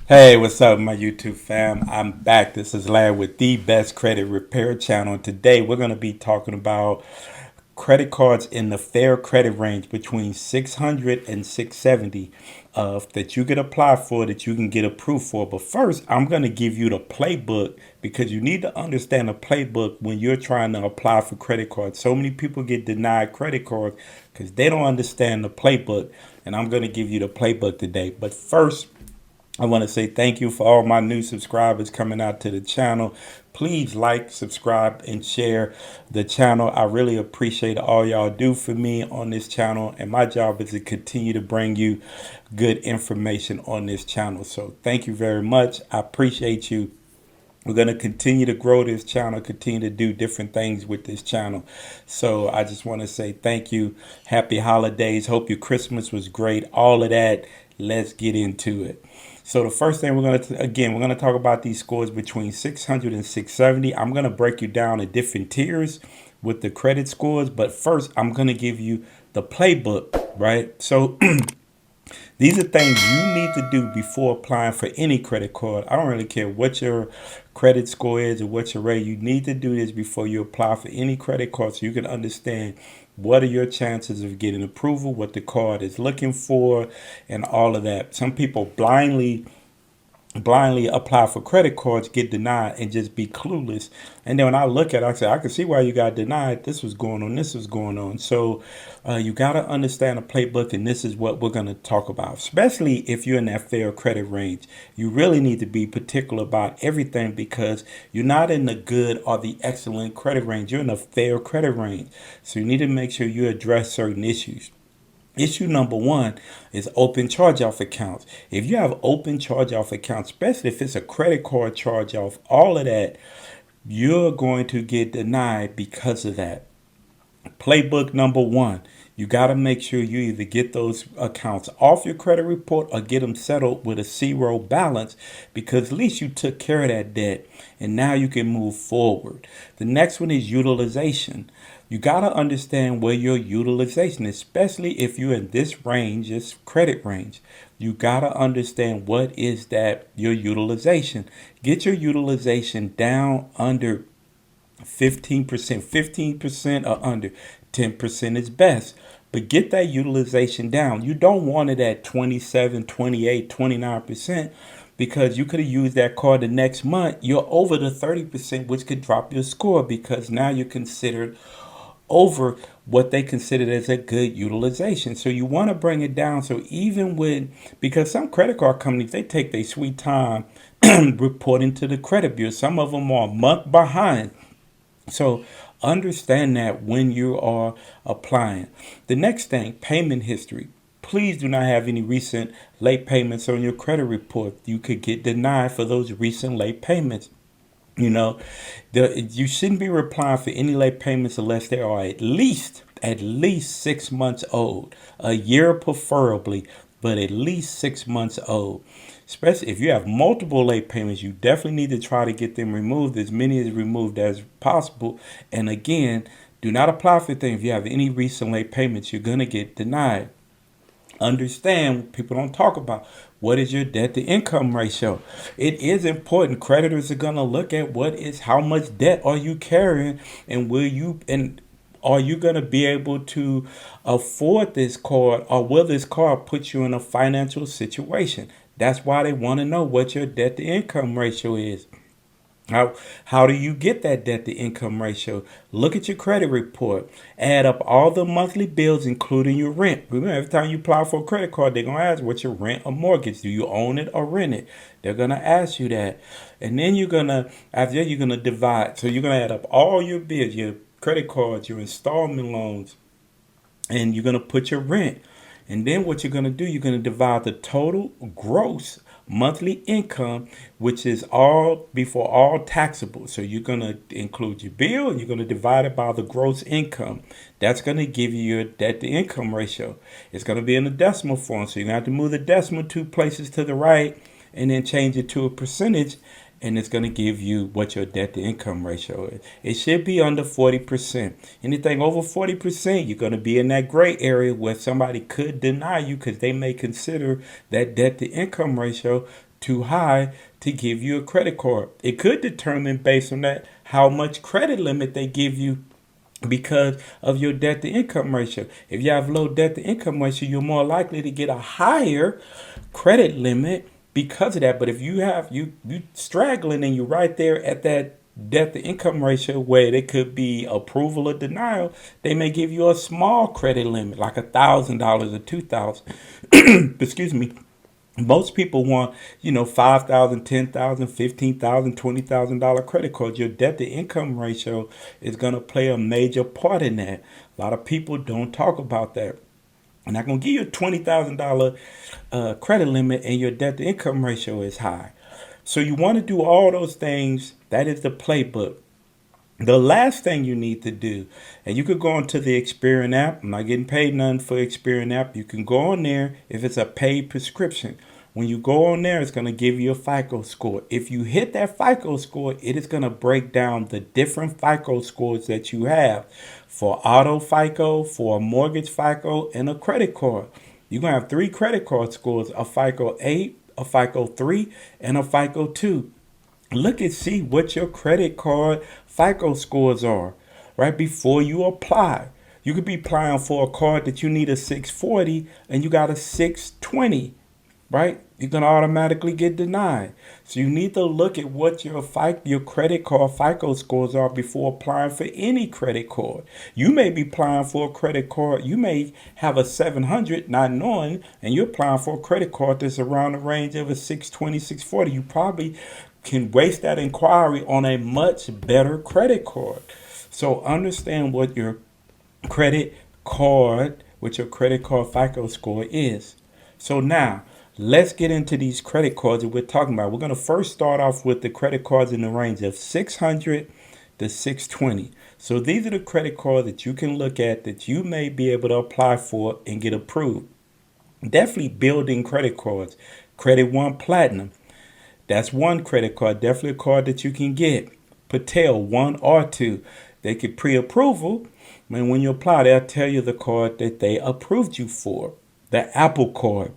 Hey, what's up, my YouTube fam? I'm back. This is Larry with the Best Credit Repair Channel. And today we're going to be talking about credit cards in the fair credit range between 600 and 670 that you can apply for, that you can get approved for. But first, I'm going to give you the playbook because you need to understand the playbook when you're trying to apply for credit cards. So many people get denied credit cards because they don't understand the playbook. And I'm going to give you the playbook today. But first, I want to say thank you for all my new subscribers coming out to the channel. Please like, subscribe, and share the channel. I really appreciate all y'all do for me on this channel. And my job is to continue to bring you good information on this channel. So thank you very much. I appreciate you. We're going to continue to grow this channel, continue to do different things with this channel. So I just want to say thank you. Happy holidays. Hope your Christmas was great. All of that. Let's get into it. So the first thing we're going to talk about these scores between 600 and 670. I'm going to break you down in different tiers with the credit scores. But first, I'm going to give you the playbook, right? So these are things you need to do before applying for any credit card. I don't really care what your credit score is or what your rate. You need to do this before you apply for any credit card so you can understand what are your chances of getting approval, what the card is looking for, and all of that. Some people blindly apply for credit cards, get denied, and just be clueless. And then when I look at it, I say, I can see why you got denied. This was going on. This was going on. So you got to understand the playbook, and this is what we're going to talk about, especially if you're in that fair credit range. You really need to be particular about everything because you're not in the good or the excellent credit range. You're in the fair credit range. So you need to make sure you address certain issues. Issue number one is open charge-off accounts. If you have open charge-off accounts, especially if it's a credit card charge-off, all of that, you're going to get denied because of that. Playbook number one, you got to make sure you either get those accounts off your credit report or get them settled with a zero balance because at least you took care of that debt and now you can move forward. The next one is utilization. You got to understand where your utilization, especially if you're in this range, this credit range. You got to understand what is that your utilization. Get your utilization down under 15%, 15% or under. 10% is best. But get that utilization down. You don't want it at 27, 28, 29% because you could have used that card the next month. You're over the 30%, which could drop your score because now you're considered over what they considered as a good utilization. So you want to bring it down. So even with, because some credit card companies, they take their sweet time reporting to the credit bureau. Some of them are a month behind. So understand that when you are applying. The next thing, payment history. Please do not have any recent late payments on your credit report. You could get denied for those recent late payments. You know, you shouldn't be applying for any late payments unless they are at least 6 months old, a year preferably, but at least 6 months old. Especially if you have multiple late payments, you definitely need to try to get them removed, as many as removed as possible. And again, do not apply for things if you have any recent late payments. You're going to get denied. Understand, people don't talk about what is your debt to income ratio. It is important. Creditors are going to look at how much debt are you carrying, and are you going to be able to afford this card, or will this card put you in a financial situation? That's why they want to know what your debt to income ratio is. How do you get that debt to income ratio? Look at your credit report. Add up all the monthly bills, including your rent. Remember, every time you apply for a credit card, they're going to ask what's your rent or mortgage. Do you own it or rent it? They're going to ask you that. And then after that, you're going to divide. So you're going to add up all your bills, your credit cards, your installment loans, and you're going to put your rent. And then what you're going to do, you're going to divide the total gross monthly income, which is all before all taxable. So you're going to include your bill and you're going to divide it by the gross income. That's going to give you your debt to income ratio. It's going to be in a decimal form. So you're going to have to move the decimal 2 places to the right and then change it to a percentage. And it's going to give you what your debt to income ratio is. It should be under 40%. Anything over 40%, you're going to be in that gray area where somebody could deny you because they may consider that debt to income ratio too high to give you a credit card. It could determine based on that how much credit limit they give you because of your debt to income ratio. If you have low debt to income ratio, you're more likely to get a higher credit limit because of that. But if you have you straggling and you're right there at that debt to income ratio where it could be approval or denial, they may give you a small credit limit like $1,000 or 2,000. Excuse me. Most people want, $5,000, $10,000, $15,000, $20,000 credit cards. Your debt to income ratio is going to play a major part in that. A lot of people don't talk about that. I'm not going to give you a $20,000 credit limit and your debt to income ratio is high. So you want to do all those things. That is the playbook. The last thing you need to do, and you could go onto the Experian app. I'm not getting paid none for Experian app. You can go on there if it's a paid prescription. When you go on there, it's going to give you a FICO score. If you hit that FICO score, it is going to break down the different FICO scores that you have for auto FICO, for a mortgage FICO, and a credit card. You're going to have 3 credit card scores, a FICO 8, a FICO 3, and a FICO 2. Look and see what your credit card FICO scores are right before you apply. You could be applying for a card that you need a 640 and you got a 620, right? You're going to automatically get denied. So you need to look at what your credit card FICO scores are before applying for any credit card. You may be applying for a credit card. You may have a 700 not knowing, and you're applying for a credit card that's around the range of a 620, 640. You probably can waste that inquiry on a much better credit card. So understand what your credit card FICO score is. So now let's get into these credit cards that we're talking about. We're going to first start off with the credit cards in the range of 600 to 620. So these are the credit cards that you can look at that you may be able to apply for and get approved. Definitely building credit cards. Credit One Platinum. That's one credit card, definitely a card that you can get. Patel, 1 or 2. They get pre-approval. And when you apply, they'll tell you the card that they approved you for. The Apple card.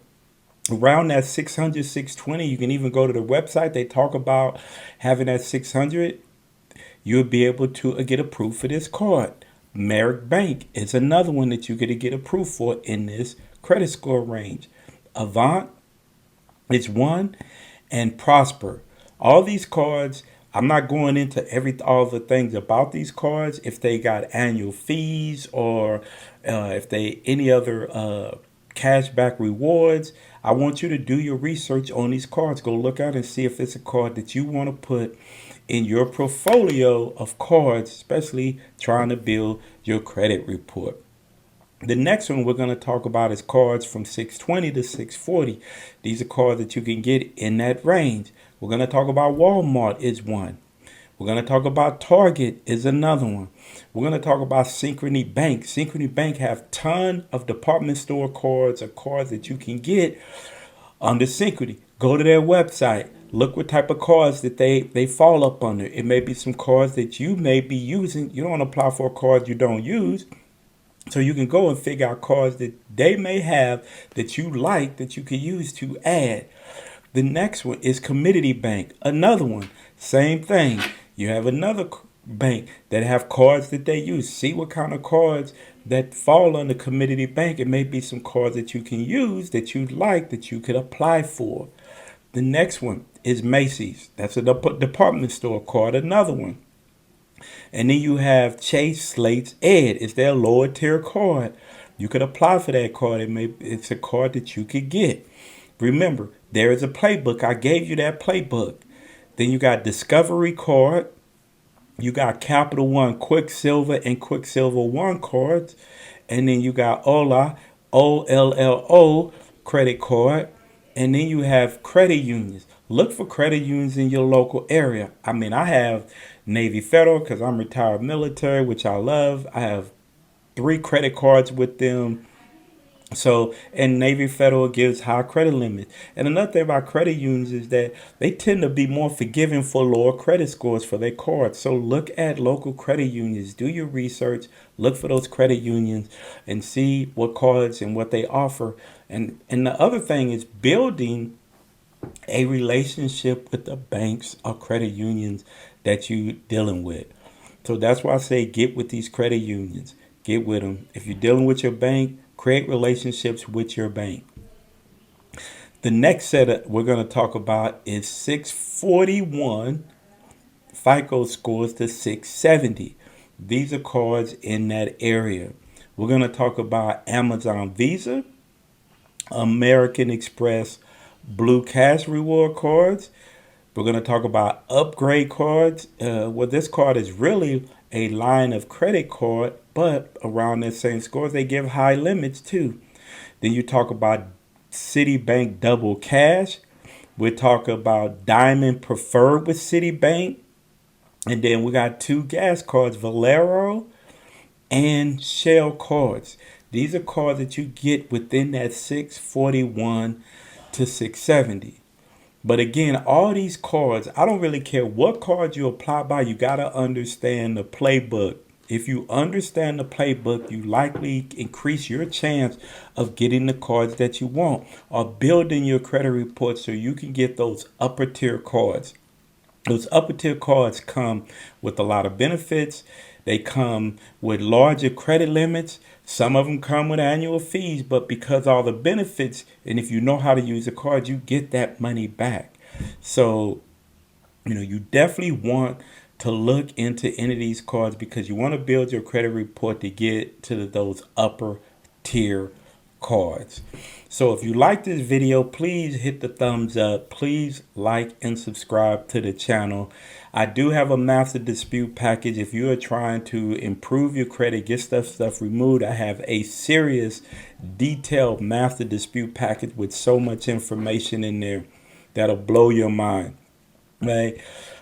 Around that 600, 620, you can even go to the website. They talk about having that 600. You'll be able to get approved for this card. Merrick Bank is another one that you get approved for in this credit score range. Avant is one. And Prosper. All these cards, I'm not going into all the things about these cards, if they got annual fees or if they any other cashback rewards. I want you to do your research on these cards. Go look out and see if it's a card that you want to put in your portfolio of cards, especially trying to build your credit report. The next one we're going to talk about is cards from 620 to 640. These are cards that you can get in that range. We're going to talk about Walmart is one. We're going to talk about Target is another one. We're going to talk about Synchrony Bank. Synchrony Bank have ton of department store cards or cards that you can get under Synchrony. Go to their website. Look what type of cards that they fall up under. It may be some cards that you may be using. You don't want to apply for a card you don't use. So you can go and figure out cards that they may have that you like that you can use to add. The next one is Community Bank. Another one, same thing. You have another bank that have cards that they use. See what kind of cards that fall under Community Bank. It may be some cards that you can use that you like that you could apply for. The next one is Macy's. That's a department store card. Another one. And then you have Chase Slate's Ed. It's their lower tier card. You could apply for that card. It's a card that you could get. Remember, there is a playbook. I gave you that playbook. Then you got Discovery card. You got Capital One Quicksilver and Quicksilver One cards. And then you got Ola, OLLO credit card. And then you have credit unions. Look for credit unions in your local area. I have Navy Federal because I'm retired military, which I love. I have 3 credit cards with them. So, and Navy Federal gives high credit limits. And another thing about credit unions is that they tend to be more forgiving for lower credit scores for their cards. So look at local credit unions. Do your research. Look for those credit unions and see what cards and what they offer. And the other thing is building a relationship with the banks or credit unions that you dealing with. So that's why I say get with these credit unions. Get with them. If you're dealing with your bank, create relationships with your bank. The next set we're going to talk about is 641 FICO scores to 670. These are cards in that area. We're going to talk about Amazon Visa, American Express Blue Cash Reward cards. We're going to talk about upgrade cards. Well, this card is really a line of credit card, but around the same scores, they give high limits too. Then you talk about Citibank Double Cash. We talk about Diamond Preferred with Citibank. And then we got two gas cards, Valero and Shell cards. These are cards that you get within that 641 to 670. But again, all these cards, I don't really care what cards you apply by, you got to understand the playbook. If you understand the playbook, you likely increase your chance of getting the cards that you want or building your credit report so you can get those upper tier cards. Those upper tier cards come with a lot of benefits. They come with larger credit limits. Some of them come with annual fees, but because all the benefits, and if you know how to use the card, you get that money back. So, you definitely want to look into any of these cards because you want to build your credit report to get to those upper tier cards. So if you like this video, please hit the thumbs up. Please like and subscribe to the channel. I do have a master dispute package. If you are trying to improve your credit, get stuff removed, I have a serious, detailed master dispute package with so much information in there that'll blow your mind. Right?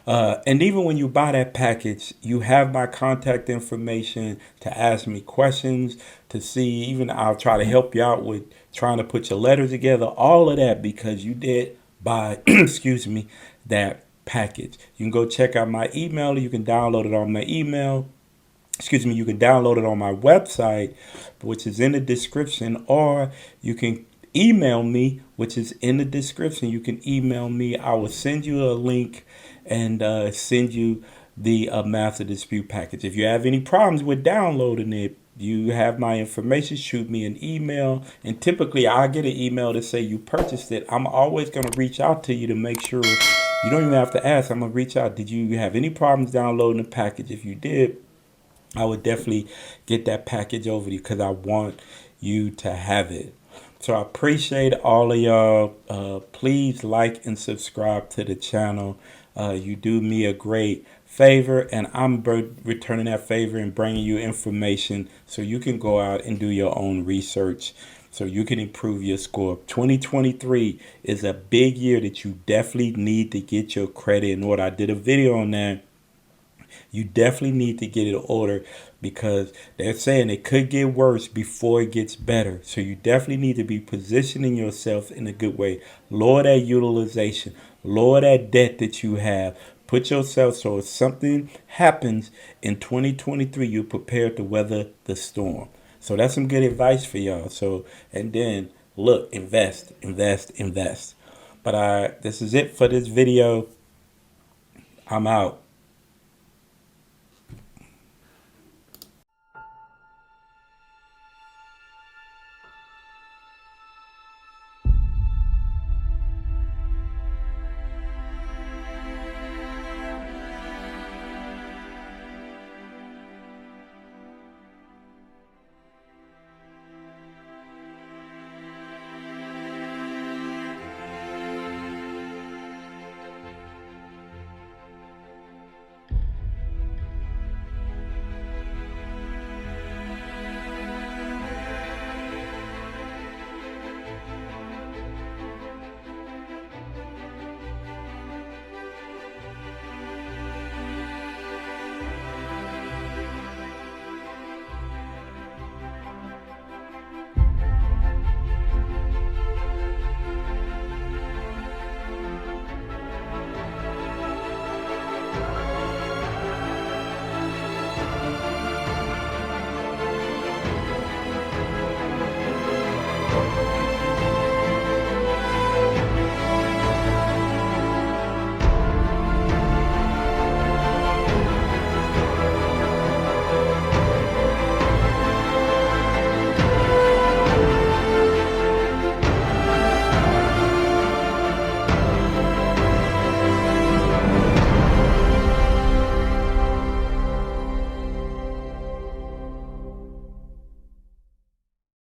And even when you buy that package, you have my contact information to ask me questions, to see, even I'll try to help you out with trying to put your letters together, all of that because you did buy, excuse me, that package. You can go check out my email. You can download it on my email. You can download it on my website, which is in the description, or you can email me, which is in the description. You can email me. I will send you a link and send you the master dispute package. If you have any problems with downloading it, you have my information. Shoot me an email, and typically I get an email to say you purchased it. I'm always going to reach out to you to make sure. You don't even have to ask. I'm going to reach out. Did you have any problems downloading the package? If you did, I would definitely get that package over to you because I want you to have it. So I appreciate all of y'all. Please like and subscribe to the channel. You do me a great favor, and I'm returning that favor and bringing you information so you can go out and do your own research so you can improve your score. 2023 is a big year that you definitely need to get your credit in order. I did a video on that. You definitely need to get it in order because they're saying it could get worse before it gets better. So you definitely need to be positioning yourself in a good way. Lower that utilization. Lower that debt that you have. Put yourself so if something happens in 2023, you're prepared to weather the storm. So that's some good advice for y'all. So, and then look, invest. But this is it for this video. I'm out.